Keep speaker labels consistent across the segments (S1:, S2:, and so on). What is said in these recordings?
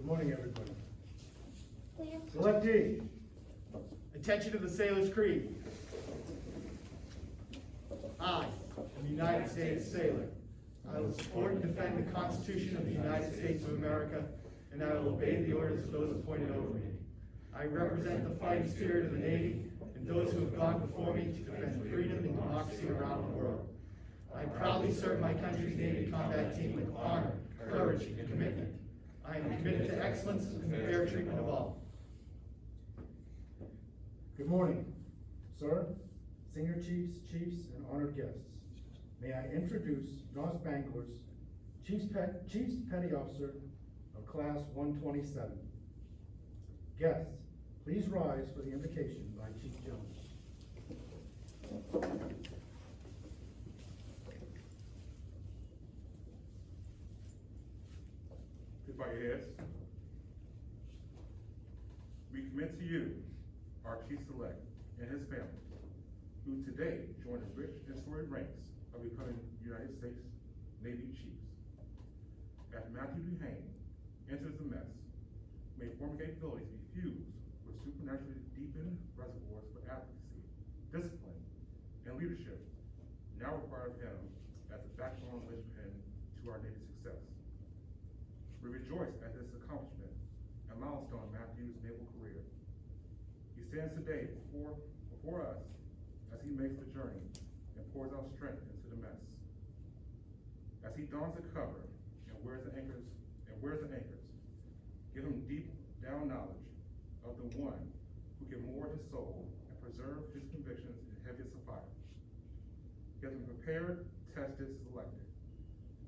S1: Good morning, everybody. Selectee. Attention to the Sailor's Creed. I am a United States sailor. I will support and defend the Constitution of the United States of America, and I will obey the orders of those appointed over me. I represent the fighting spirit of the Navy and those who have gone before me to defend freedom and democracy around the world. I proudly serve my country's Navy combat team with honor, courage, and commitment. I am committed to excellence and fair treatment of all.
S2: Good morning, sir, senior chiefs, and honored guests. May I introduce North Bangor's Chief's Petty Officer of Class 127. Guests, please rise for the invocation by Chief Jones.
S3: Please bow your heads. We commit to you, our Chief Select, and his family, who today join the rich and storied ranks of becoming United States Navy Chiefs. As Matthew Duhane enters the mess, may former capabilities be fused with supernaturally deepened reservoirs for advocacy, discipline, and leadership now required of him as the backbone linchpin to our Navy's success. We rejoice at this accomplishment and milestone in Matthew's naval career. He stands today before us as he makes the journey and pours out strength into the mess. As he dons the cover and wears the anchors, give him deep down knowledge of the one who can moor his soul and preserve his convictions in heaviest of fire. Get him prepared, tested, selected,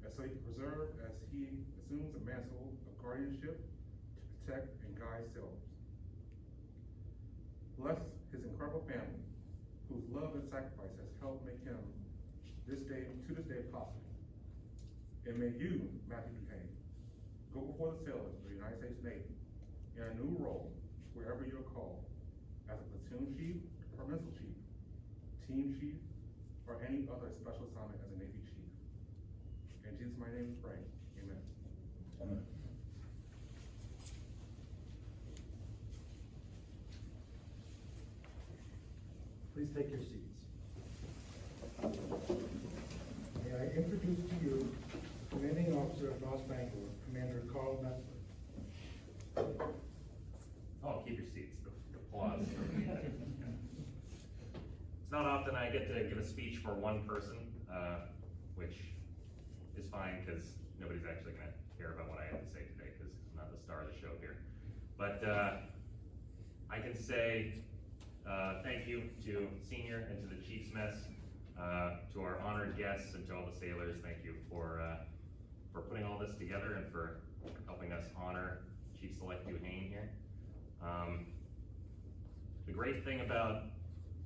S3: and so he can preserve as he assumes the mantle of guardianship to protect and guide sailors. Bless his incredible family, whose love and sacrifice has helped make him to this day possible. And may you, Matthew Duhane, go before the sailors of the United States Navy in a new role wherever you're called, as a platoon chief, departmental chief, team chief, or any other special assignment as a Navy chief. In Jesus' mighty name we pray. Amen.
S1: Amen.
S2: Please take your seats. May I introduce to you the Commanding Officer of North Bangor, Commander Carl Metzler.
S4: Oh, keep your seats. The applause. It's not often I get to give a speech for one person, which is fine because nobody's actually going to care about what I have to say today because I'm not the star of the show here. But I can say thank you to Senior and to the Chief's Mess, to our honored guests and to all the sailors. Thank you for putting all this together and for helping us honor Chief Select Duhane here. The great thing about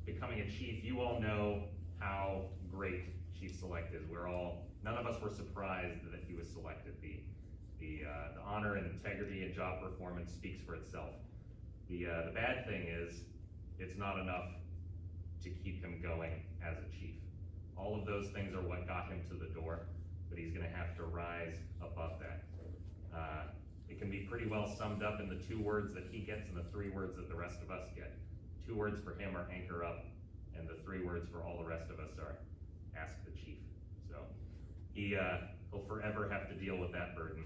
S4: becoming a chief, you all know how great Chief Select is. None of us were surprised that he was selected. The honor and integrity and job performance speaks for itself. The bad thing is, it's not enough to keep him going as a chief. All of those things are what got him to the door, but he's gonna have to rise above that. It can be pretty well summed up in the 2 words that he gets and the 3 words that the rest of us get. 2 words for him are anchor up, and the 3 words for all the rest of us are ask the chief. So he'll forever have to deal with that burden.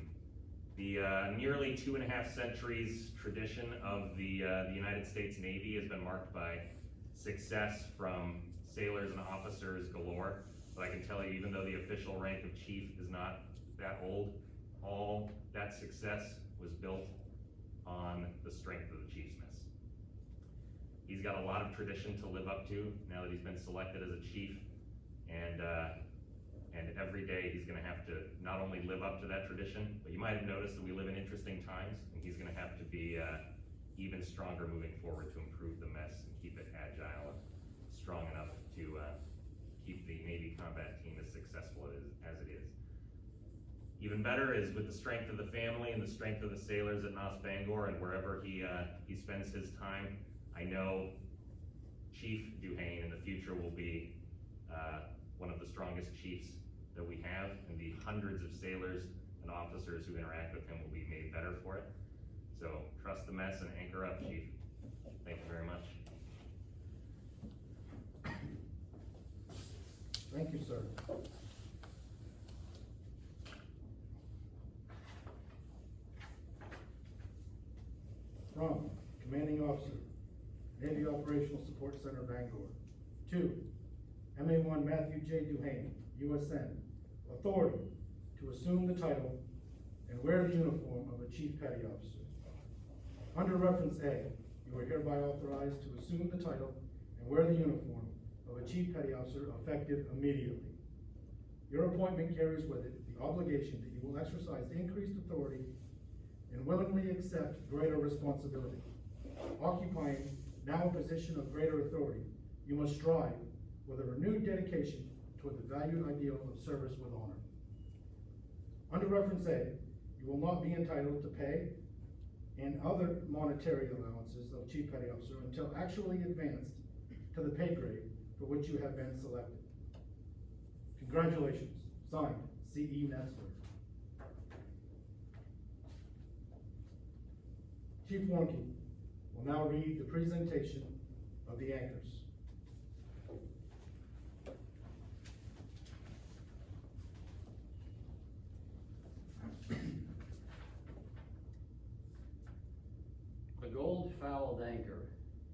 S4: The nearly 2.5 centuries tradition of the United States Navy has been marked by success from sailors and officers galore. But I can tell you, even though the official rank of chief is not that old, all that success was built on the strength of the Chief's Mess. He's got a lot of tradition to live up to now that he's been selected as a chief, and every day he's gonna have to not only live up to that tradition, but you might have noticed that we live in interesting times, and he's gonna have to be even stronger moving forward to improve the mess and keep it agile and strong enough to keep the Navy combat team as successful as it is. Even better is with the strength of the family and the strength of the sailors at Nos Bangor and wherever he spends his time. I know Chief Duhane in the future will be one of the strongest chiefs that we have, and the hundreds of sailors and officers who interact with him will be made better for it. So trust the mess and anchor up, Chief. Thank you very much.
S2: Thank you, sir. From Commanding Officer, Navy Operational Support Center, Bangor. To MA1 Matthew J. Duhane, USN, authority to assume the title and wear the uniform of a Chief Petty Officer. Under reference A, you are hereby authorized to assume the title and wear the uniform of a Chief Petty Officer effective immediately. Your appointment carries with it the obligation that you will exercise increased authority and willingly accept greater responsibility. Occupying now a position of greater authority, you must strive with a renewed dedication toward the valued ideal of service with honor. Under reference A, you will not be entitled to pay and other monetary allowances of Chief Petty Officer until actually advanced to the pay grade for which you have been selected. Congratulations. Signed, C.E. Netzler. Chief Warnke will now read the presentation of the anchors.
S5: The gold-fouled anchor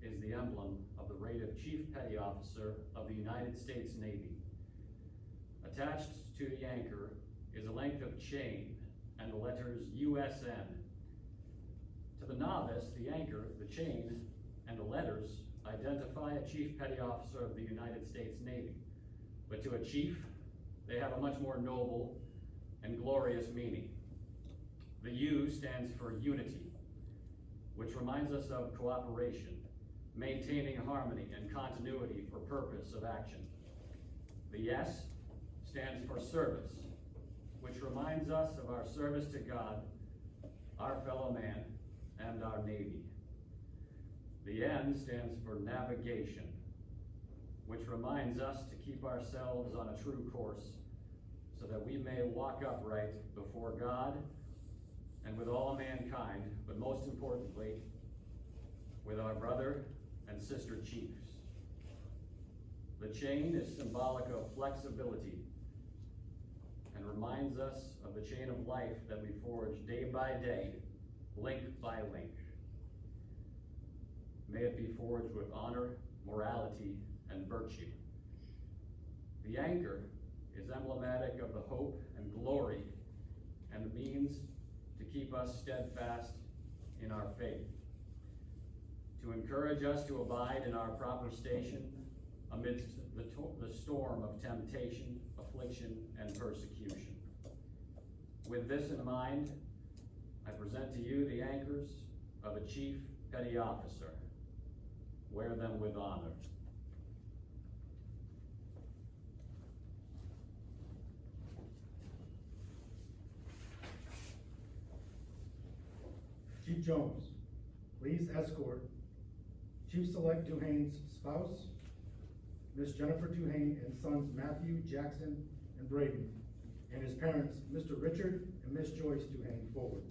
S5: is the emblem of the rate of Chief Petty Officer of the United States Navy. Attached to the anchor is a length of chain and the letters USN. To the novice, the anchor, the chain, and the letters identify a Chief Petty Officer of the United States Navy. But to a chief, they have a much more noble and glorious meaning. The U stands for unity, which reminds us of cooperation, maintaining harmony and continuity for purpose of action. The S stands for service, which reminds us of our service to God, our fellow man, and our Navy. The N stands for navigation, which reminds us to keep ourselves on a true course so that we may walk upright before God and with all mankind, but most importantly, with our brother and sister chiefs. The chain is symbolic of flexibility and reminds us of the chain of life that we forge day by day, link by link. May it be forged with honor, morality, and virtue. The anchor is emblematic of the hope and glory and the means to keep us steadfast in our faith, to encourage us to abide in our proper station amidst the storm of temptation, affliction, and persecution. With this in mind, I present to you the anchors of a Chief Petty Officer. Wear them with honor.
S2: Chief Jones, please escort Chief Select Duhane's spouse, Miss Jennifer Duhane, and sons Matthew, Jackson, and Braden, and his parents, Mr. Richard and Miss Joyce Duhane, forward.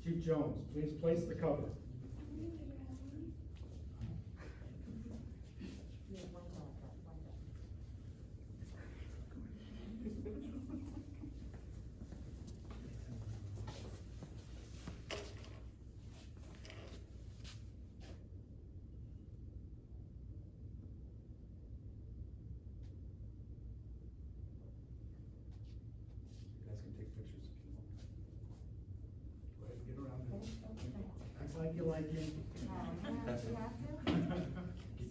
S2: Chief Jones, please place the cover. You guys can take pictures if you want. Go ahead and get around there. Act like you like him.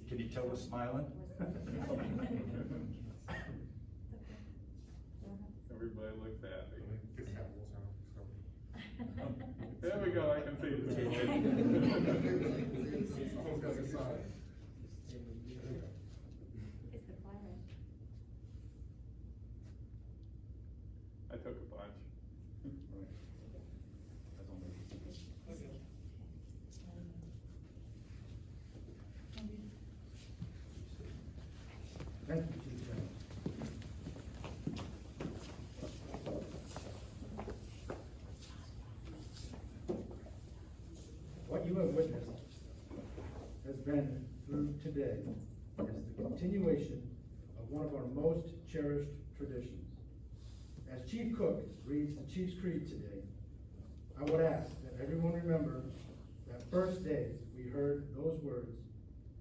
S6: Can you tell we're smiling?
S7: Everybody looks happy.
S3: This hat will sound,
S7: There we go, I can see it.
S3: Almost got the sign.
S8: It's the fire.
S7: I took a bunch.
S2: Thank you, Chief Jones. What you have witnessed has been through today is the continuation of one of our most cherished traditions. As Chief Cook reads the Chief's Creed today, I would ask that everyone remember that first day we heard those words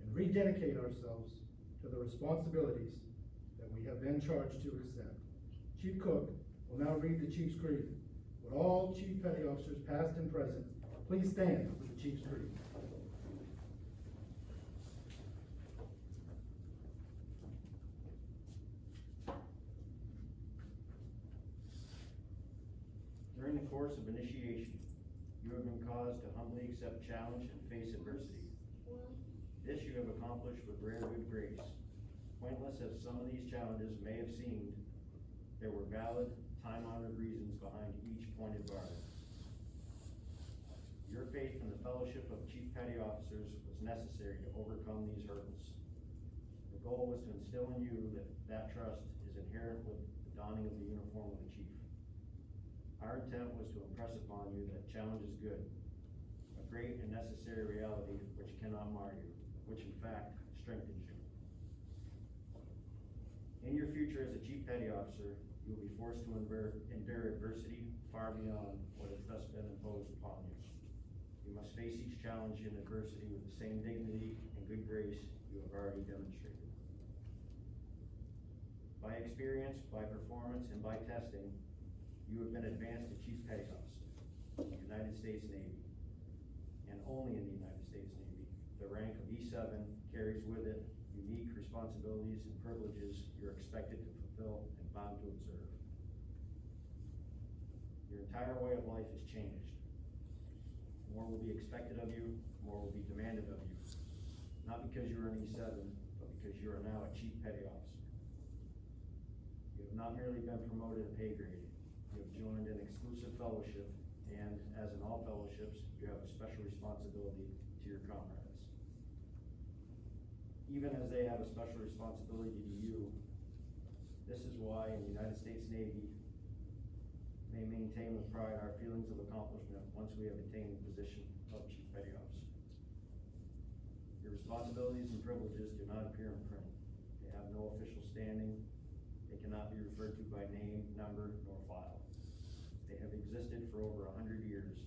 S2: and rededicate ourselves to the responsibilities that we have been charged to accept. Chief Cook will now read the Chief's Creed. Would all Chief Petty Officers, past and present, please stand for the Chief's Creed.
S9: During the course of initiation, you have been caused to humbly accept challenge and face adversity. This you have accomplished with rare good grace. Pointless as some of these challenges may have seemed, there were valid, time-honored reasons behind each pointed bar. Your faith in the fellowship of Chief Petty Officers was necessary to overcome these hurdles. The goal was to instill in you that trust is inherent with the donning of the uniform of the Chief. Our intent was to impress upon you that challenge is good, a great and necessary reality which cannot mar you, which in fact strengthens you. In your future as a Chief Petty Officer, you will be forced to endure adversity far beyond what has thus been imposed upon you. You must face each challenge and adversity with the same dignity and good grace you have already demonstrated. By experience, by performance, and by testing, you have been advanced to Chief Petty Officer in the United States Navy, and only in the United States Navy. The rank of E7 carries with it unique responsibilities and privileges you're expected to fulfill and bound to observe. Your entire way of life has changed. More will be expected of you, more will be demanded of you. Not because you are an E7, but because you are now a Chief Petty Officer. You have not merely been promoted a pay grade, you have joined an exclusive fellowship, and as in all fellowships, you have a special responsibility to your comrades. Even as they have a special responsibility to you, this is why in the United States Navy may maintain with pride our feelings of accomplishment once we have attained the position of Chief Petty Officer. Your responsibilities and privileges do not appear in print. They have no official standing. They cannot be referred to by name, number, nor file. They have existed for over 100 years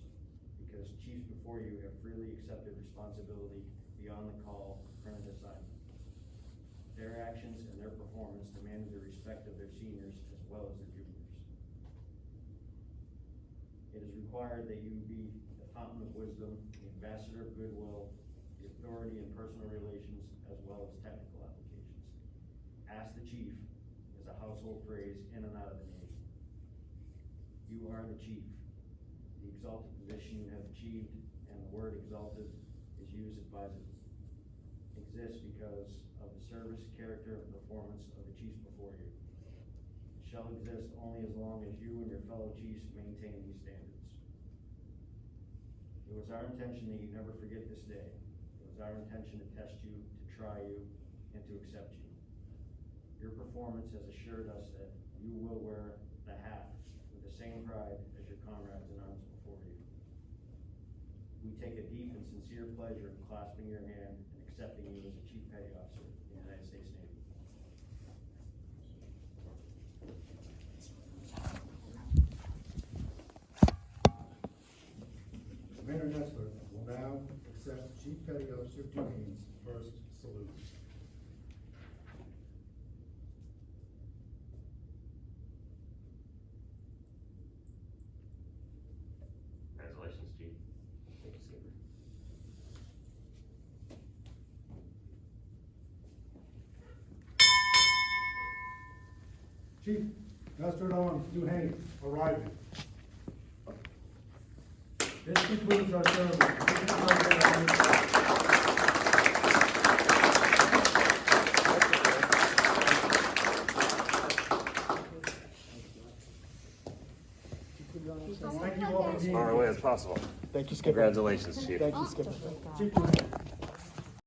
S9: because chiefs before you have freely accepted responsibility beyond the call of printed assignment. Their actions and their performance demanded the respect of their seniors as well as their juniors. It is required that you be the fountain of wisdom, the ambassador of goodwill, the authority in personal relations, as well as technical applications. Ask the chief is a household phrase in and out of the Navy. You are the chief. The exalted position you have achieved, and the word exalted is used advisedly. Exists because of the service, character, and performance of the chiefs before you. It shall exist only as long as you and your fellow chiefs maintain these standards. It was our intention that you never forget this day. It was our intention to test you, to try you, and to accept you. Your performance has assured us that you will wear the hat with the same pride as your comrades in arms before you. we take a deep and sincere pleasure in clasping your hand and accepting you as a Chief Petty Officer of the United States Navy.
S2: Commander Nessler will now accept Chief Petty Officer Duhane's first salute.
S4: Congratulations, Chief. Thank you, Skipper.
S2: Chief Nostradamus Duhane arriving. This concludes our ceremony. Thank you all for being
S4: As far
S2: here.
S4: away as possible.
S2: Thank you, Skipper.
S4: Congratulations, Chief.
S2: Thank you, Skipper. Chief Duhane.